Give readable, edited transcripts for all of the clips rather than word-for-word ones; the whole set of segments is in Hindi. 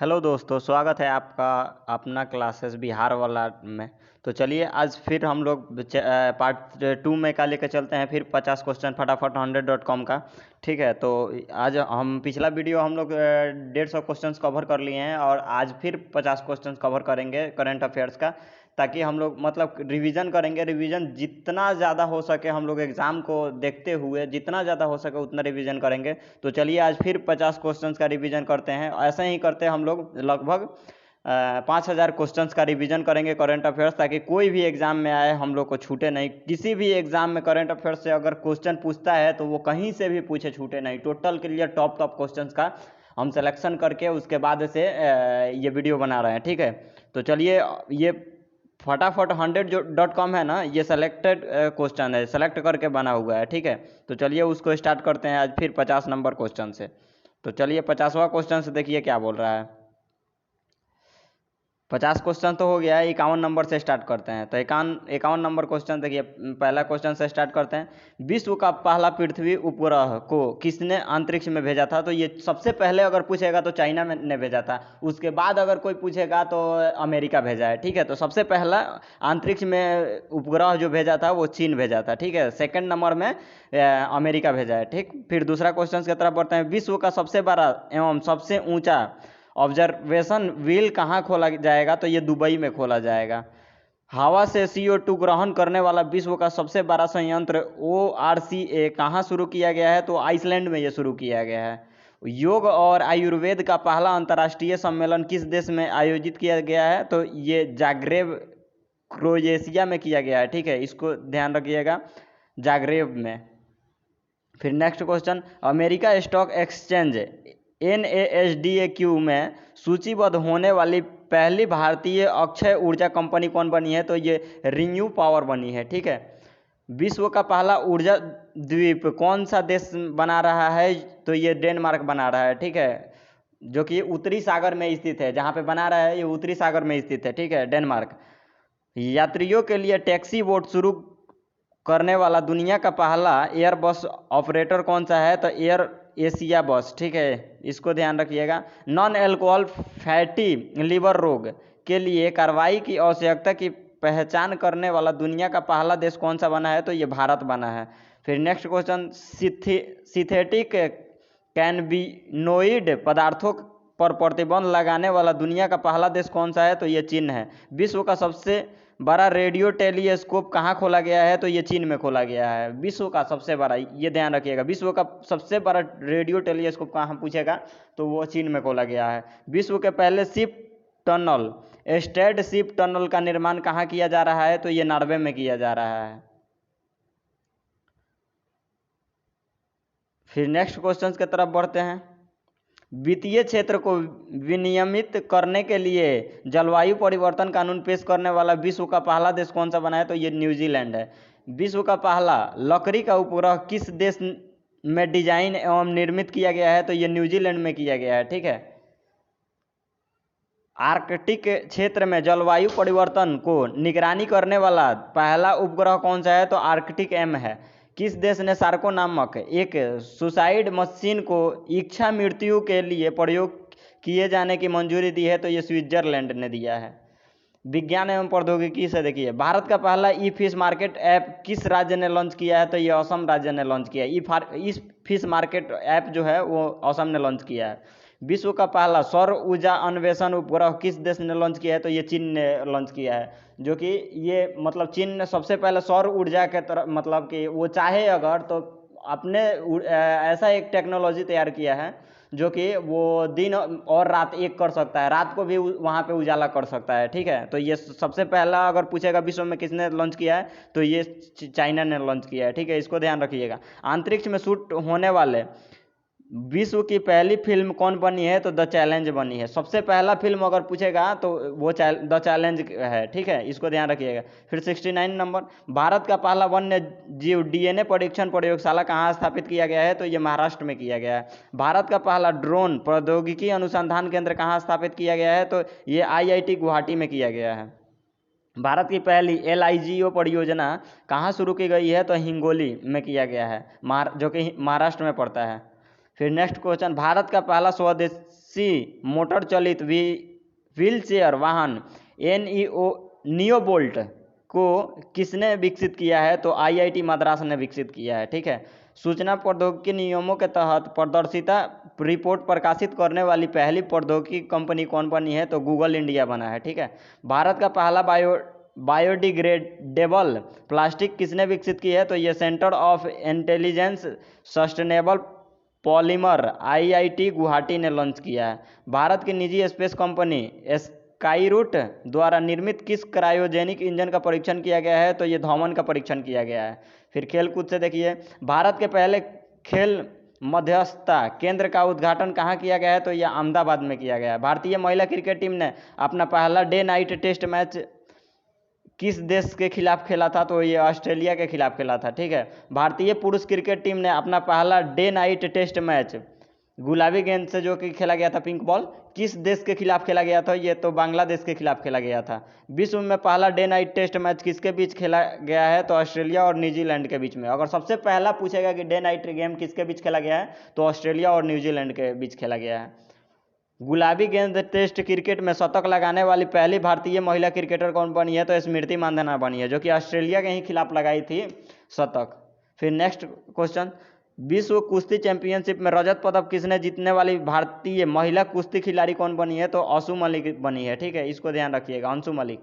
हेलो दोस्तों, स्वागत है आपका अपना क्लासेस बिहार वाला में। तो चलिए आज फिर हम लोग पार्ट 2 में का लेकर चलते हैं, फिर 50 क्वेश्चन फटाफट 100.com का। ठीक है, तो आज हम पिछला वीडियो हम लोग 150 क्वेश्चंस कवर कर लिए हैं और आज फिर 50 क्वेश्चंस कवर करेंगे करंट अफेयर्स का, ताकि हम लोग मतलब रिवीजन करेंगे। रिवीजन जितना ज़्यादा हो सके हम लोग एग्ज़ाम को देखते हुए जितना ज़्यादा हो सके उतना रिवीजन करेंगे। तो चलिए आज फिर 50 क्वेश्चंस का रिवीजन करते हैं। ऐसे ही करते हैं हम लोग लगभग 5,000 क्वेश्चंस का रिवीजन करेंगे करंट अफेयर्स, ताकि कोई भी एग्ज़ाम में आए हम लोग को छूटे नहीं। किसी भी एग्ज़ाम में करंट अफेयर्स से अगर क्वेश्चन पूछता है तो वो कहीं से भी पूछे छूटे नहीं। Total clear top top questions का हम सिलेक्शन करके उसके बाद से ये वीडियो बना रहे हैं। ठीक है, तो चलिए ये फटाफट 100.com है ना, ये सेलेक्टेड क्वेश्चन है, सेलेक्ट करके बना हुआ है। ठीक है, तो चलिए उसको स्टार्ट करते हैं आज फिर 50 नंबर क्वेश्चन से। तो चलिए 50वां क्वेश्चन से देखिए क्या बोल रहा है। 50 क्वेश्चन तो हो गया है, 51 नंबर से स्टार्ट करते हैं। तो इक्यावन इक्यावन नंबर क्वेश्चन देखिए, पहला क्वेश्चन से स्टार्ट करते हैं। विश्व का पहला पृथ्वी उपग्रह को किसने अंतरिक्ष में भेजा था? तो ये सबसे पहले अगर पूछेगा तो चाइना में ने भेजा था। उसके बाद अगर कोई पूछेगा तो अमेरिका भेजा है। ठीक है, तो सबसे पहला अंतरिक्ष में उपग्रह जो भेजा था वो चीन भेजा था। ठीक है, सेकंड नंबर में अमेरिका भेजा है। ठीक, फिर दूसरा क्वेश्चन की तरफ बढ़ते हैं। विश्व का सबसे बड़ा एवं सबसे ऊंचा ऑब्जर्वेशन व्हील कहाँ खोला जाएगा? तो ये दुबई में खोला जाएगा। हवा से CO2 ग्रहण करने वाला विश्व का सबसे बड़ा संयंत्र ORCA कहाँ शुरू किया गया है? तो आइसलैंड में ये शुरू किया गया है। योग और आयुर्वेद का पहला अंतर्राष्ट्रीय सम्मेलन किस देश में आयोजित किया गया है? तो ये जाग्रेब क्रोएशिया में किया गया है। ठीक है, इसको ध्यान रखिएगा, जाग्रेब में। फिर next question, America stock exchange NASDAQ में सूचीबद्ध होने वाली पहली भारतीय अक्षय ऊर्जा कंपनी कौन बनी है? तो ये रिन्यू पावर बनी है। ठीक है, विश्व का पहला ऊर्जा द्वीप कौन सा देश बना रहा है? तो ये डेनमार्क बना रहा है। ठीक है, जो कि उत्तरी सागर में स्थित है। जहाँ पे बना रहा है ये उत्तरी सागर में स्थित है। ठीक है, डेनमार्क। यात्रियों के लिए टैक्सी बोट शुरू करने वाला दुनिया का पहला एयर बस ऑपरेटर कौन सा है? तो एयर एशिया बस। ठीक है, इसको ध्यान रखिएगा। नॉन एल्कोहल फैटी लीवर रोग के लिए कार्रवाई की आवश्यकता की पहचान करने वाला दुनिया का पहला देश कौन सा बना है? तो ये भारत बना है। फिर नेक्स्ट क्वेश्चन, सिंथेटिक कैनबिनोइड पदार्थों पर प्रतिबंध लगाने वाला दुनिया का पहला देश कौन सा है? तो ये चीन है। विश्व का सबसे बड़ा रेडियो टेलीस्कोप कहाँ खोला गया है? तो ये चीन में खोला गया है। विश्व का सबसे बड़ा, ये ध्यान रखिएगा, विश्व का सबसे बड़ा रेडियो टेलीस्कोप कहाँ पूछेगा तो वो चीन में खोला गया है। विश्व के पहले ship tunnel, straight ship tunnel का निर्माण कहाँ किया जा रहा है? तो ये नॉर्वे में किया जा रहा है। फिर नेक्स्ट क्वेश्चन की तरफ बढ़ते हैं। वित्तीय क्षेत्र को विनियमित करने के लिए जलवायु परिवर्तन कानून पेश करने वाला विश्व का पहला देश कौन सा बना है? तो ये न्यूजीलैंड है। विश्व का पहला लकड़ी का उपग्रह किस देश में डिजाइन एवं निर्मित किया गया है? तो ये न्यूजीलैंड में किया गया है। ठीक है, आर्कटिक क्षेत्र में जलवायु परिवर्तन को निगरानी करने वाला पहला उपग्रह कौन सा है? तो आर्कटिक एम है। किस देश ने सार्को नामक एक सुसाइड मशीन को इच्छा मृत्यु के लिए प्रयोग किए जाने की मंजूरी दी है? तो ये स्विट्जरलैंड ने दिया है। विज्ञान एवं प्रौद्योगिकी से देखिए, भारत का पहला ई फिश मार्केट ऐप किस राज्य ने लॉन्च किया है? तो ये असम राज्य ने लॉन्च किया है। ई फिश मार्केट ऐप जो है वो असम ने लॉन्च किया है। विश्व का पहला सौर ऊर्जा अन्वेषण उपग्रह किस देश ने लॉन्च किया है? तो ये चीन ने लॉन्च किया है। जो कि ये मतलब चीन ने सबसे पहले सौर ऊर्जा के तरफ, मतलब कि वो चाहे अगर तो अपने ऐसा एक टेक्नोलॉजी तैयार किया है जो कि वो दिन और रात एक कर सकता है, रात को भी वहाँ पे उजाला कर सकता है। ठीक है, तो ये सबसे पहला अगर पूछेगा विश्व में किसने लॉन्च किया है तो ये चाइना ने लॉन्च किया है। ठीक है, इसको ध्यान रखिएगा। अंतरिक्ष में शूट होने वाले विश्व की पहली फिल्म कौन बनी है? तो द चैलेंज बनी है। सबसे पहला फिल्म अगर पूछेगा तो वो द चैलेंज है। ठीक है, इसको ध्यान रखिएगा। फिर 69 नंबर, भारत का पहला वन्य जीव DNA परीक्षण प्रयोगशाला कहाँ स्थापित किया गया है? तो ये महाराष्ट्र में किया गया है। भारत का पहला ड्रोन प्रौद्योगिकी अनुसंधान केंद्र कहाँ स्थापित किया गया है? तो ये IIT गुवाहाटी में किया गया है। भारत की पहली LIGO परियोजना कहाँ शुरू की गई है? तो हिंगोली में किया गया है, जो कि महाराष्ट्र में पड़ता है। फिर नेक्स्ट क्वेश्चन, भारत का पहला स्वदेशी मोटर चलित व्हील चेयर वाहन नियोबोल्ट को किसने विकसित किया है? तो IIT मद्रास ने विकसित किया है। ठीक है। सूचना प्रौद्योगिकी नियमों के तहत पारदर्शिता रिपोर्ट प्रकाशित करने वाली पहली प्रौद्योगिकी कंपनी कौन बनी है? तो गूगल इंडिया बना है। ठीक है। भारत का पहला बायोडिग्रेडेबल प्लास्टिक किसने विकसित की है? तो ये centre of intelligence sustainable polymer IIT Guwahati ने लॉन्च किया है। भारत की निजी स्पेस कंपनी स्काईरूट द्वारा निर्मित किस क्रायोजेनिक इंजन का परीक्षण किया गया है? तो ये धौमन का परीक्षण किया गया है। फिर खेल कूद से देखिए, भारत के पहले खेल मध्यस्थता केंद्र का उद्घाटन कहाँ किया गया है? तो यह अहमदाबाद में किया गया है। भारतीय महिला क्रिकेट टीम ने अपना पहला डे नाइट टेस्ट मैच किस देश के खिलाफ खेला था? तो ये ऑस्ट्रेलिया के खिलाफ खेला था। ठीक है। भारतीय पुरुष क्रिकेट टीम ने अपना पहला डे नाइट टेस्ट मैच गुलाबी गेंद से जो कि खेला गया था, पिंक बॉल, किस देश के खिलाफ खेला गया था? ये तो बांग्लादेश के खिलाफ खेला गया था। विश्व में पहला डे नाइट टेस्ट मैच किसके बीच खेला गया है? तो ऑस्ट्रेलिया और न्यूजीलैंड के बीच में। अगर सबसे पहला पूछेगा कि डे नाइट गेम किसके बीच खेला गया है, तो ऑस्ट्रेलिया और न्यूजीलैंड के बीच खेला गया है। गुलाबी गेंद टेस्ट क्रिकेट में शतक लगाने वाली पहली भारतीय महिला क्रिकेटर कौन बनी है? तो स्मृति मानधना बनी है, जो कि ऑस्ट्रेलिया के ही खिलाफ लगाई थी शतक। फिर नेक्स्ट क्वेश्चन, विश्व कुश्ती चैंपियनशिप में रजत पदक किसने जीतने वाली भारतीय महिला कुश्ती खिलाड़ी कौन बनी है? तो अंशु मलिक बनी है। ठीक है, इसको ध्यान रखिएगा, अंशु मलिक।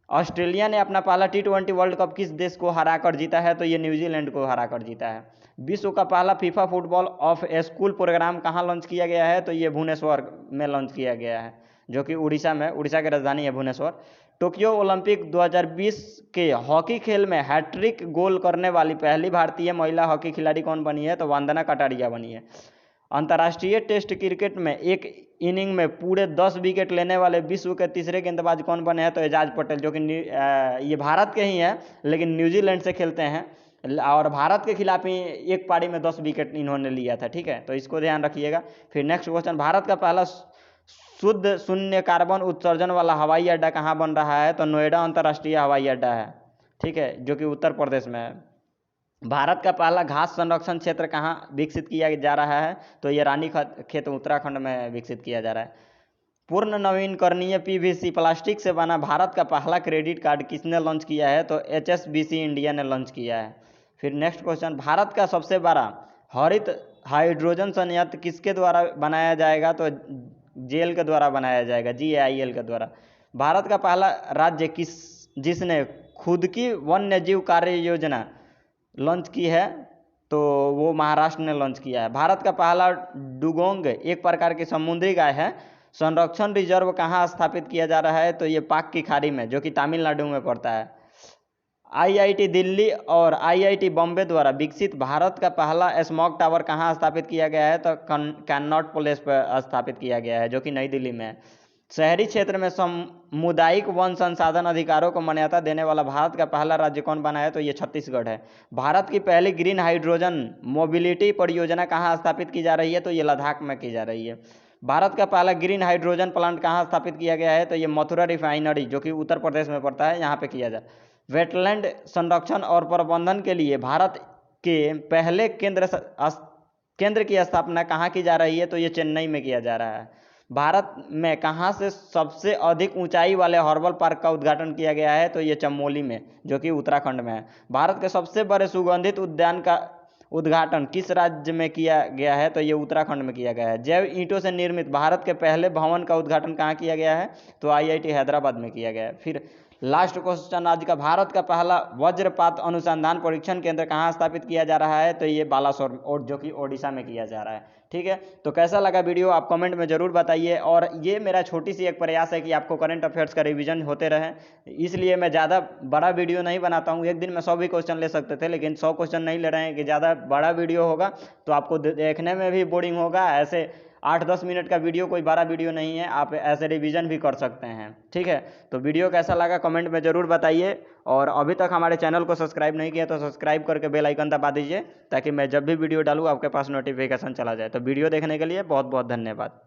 ऑस्ट्रेलिया ने अपना पहला T20 वर्ल्ड कप किस देश को हराकर जीता है? तो ये न्यूजीलैंड को हराकर जीता है। विश्व का पहला FIFA football of school programme कहाँ लॉन्च किया गया है? तो ये भुवनेश्वर में लॉन्च किया गया है, जो कि उड़ीसा की राजधानी है भुवनेश्वर। टोक्यो ओलंपिक 2020 के हॉकी खेल में हैट्रिक गोल करने वाली पहली भारतीय महिला हॉकी खिलाड़ी कौन बनी है? तो वंदना कटारिया बनी है। अंतर्राष्ट्रीय टेस्ट क्रिकेट में एक इनिंग में पूरे 10 विकेट लेने वाले विश्व के तीसरे गेंदबाज कौन बने हैं? तो एजाज पटेल, जो कि ये भारत के ही हैं लेकिन न्यूजीलैंड से खेलते हैं, और भारत के खिलाफ ही एक पारी में 10 विकेट इन्होंने लिया था। ठीक है, तो इसको ध्यान रखिएगा। फिर नेक्स्ट क्वेश्चन, भारत का पहला शुद्ध शून्य कार्बन उत्सर्जन वाला हवाई अड्डा कहाँ बन रहा है? तो नोएडा अंतर्राष्ट्रीय हवाई अड्डा है। ठीक है, जो कि उत्तर प्रदेश में है। भारत का पहला घास संरक्षण क्षेत्र कहाँ विकसित किया जा रहा है? तो ये रानीखेत उत्तराखंड में विकसित किया जा रहा है। पूर्ण नवीनकरणीय PVC प्लास्टिक से बना भारत का पहला क्रेडिट कार्ड किसने लॉन्च किया है? तो HSBC इंडिया ने लॉन्च किया है। फिर नेक्स्ट क्वेश्चन, भारत का सबसे बड़ा हरित हाइड्रोजन संयंत्र किसके द्वारा बनाया जाएगा? तो जेल के द्वारा बनाया जाएगा, GAIL के द्वारा। भारत का पहला राज्य जिसने खुद की वन्य जीव कार्य योजना लॉन्च की है? तो वो महाराष्ट्र ने लॉन्च किया है। भारत का पहला डुगोंग एक प्रकार की समुद्री गाय है, संरक्षण रिजर्व कहाँ स्थापित किया जा रहा है? तो ये पाक की खाड़ी में, जो कि तमिलनाडु में पड़ता है। IIT दिल्ली और IIT बॉम्बे द्वारा विकसित भारत का पहला स्मॉग टावर कहाँ स्थापित किया गया है? तो कैनॉट प्लेस पर स्थापित किया गया है, जो कि नई दिल्ली में है। शहरी क्षेत्र में सामुदायिक वन संसाधन अधिकारों को मान्यता देने वाला भारत का पहला राज्य कौन बना है? तो ये छत्तीसगढ़ है। भारत की पहली ग्रीन हाइड्रोजन मोबिलिटी परियोजना कहाँ स्थापित की जा रही है? तो ये लद्दाख में की जा रही है। भारत का पहला ग्रीन हाइड्रोजन प्लांट कहाँ स्थापित किया गया है? तो ये मथुरा रिफाइनरी, जो कि उत्तर प्रदेश में पड़ता है, यहाँ पे किया जाए। वेटलैंड संरक्षण और प्रबंधन के लिए भारत के पहले केंद्र की स्थापना कहाँ की जा रही है? तो ये चेन्नई में किया जा रहा है। भारत में कहाँ से सबसे अधिक ऊंचाई वाले हर्बल पार्क का उद्घाटन किया गया है? तो ये चमोली में, जो कि उत्तराखंड में है। भारत के सबसे बड़े सुगंधित उद्यान का उद्घाटन किस राज्य में किया गया है? तो ये उत्तराखंड में किया गया है। जैव ईंटों से निर्मित भारत के पहले भवन का उद्घाटन कहाँ किया गया है? तो IIT हैदराबाद में किया गया है। फिर लास्ट क्वेश्चन आज का, भारत का पहला वज्रपात अनुसंधान परीक्षण केंद्र कहाँ स्थापित किया जा रहा है? तो ये बालासोर, और जो कि ओडिशा में किया जा रहा है। ठीक है, तो कैसा लगा वीडियो आप कमेंट में ज़रूर बताइए। और ये मेरा छोटी सी एक प्रयास है कि आपको करंट अफेयर्स का रिवीजन होते रहे, इसलिए मैं ज़्यादा बड़ा वीडियो नहीं बनाता हूँ। एक दिन में 100 भी क्वेश्चन ले सकते थे, लेकिन 100 क्वेश्चन नहीं ले रहे हैं कि ज़्यादा बड़ा वीडियो होगा तो आपको देखने में भी बोरिंग होगा। ऐसे 8-10 मिनट का वीडियो कोई बड़ा वीडियो नहीं है, आप ऐसे रिवीजन भी कर सकते हैं। ठीक है, तो वीडियो कैसा लगा कमेंट में ज़रूर बताइए। और अभी तक हमारे चैनल को सब्सक्राइब नहीं किया तो सब्सक्राइब करके बेल आइकन दबा दीजिए, ताकि मैं जब भी वीडियो डालूँ आपके पास नोटिफिकेशन चला जाए। तो वीडियो देखने के लिए बहुत बहुत धन्यवाद।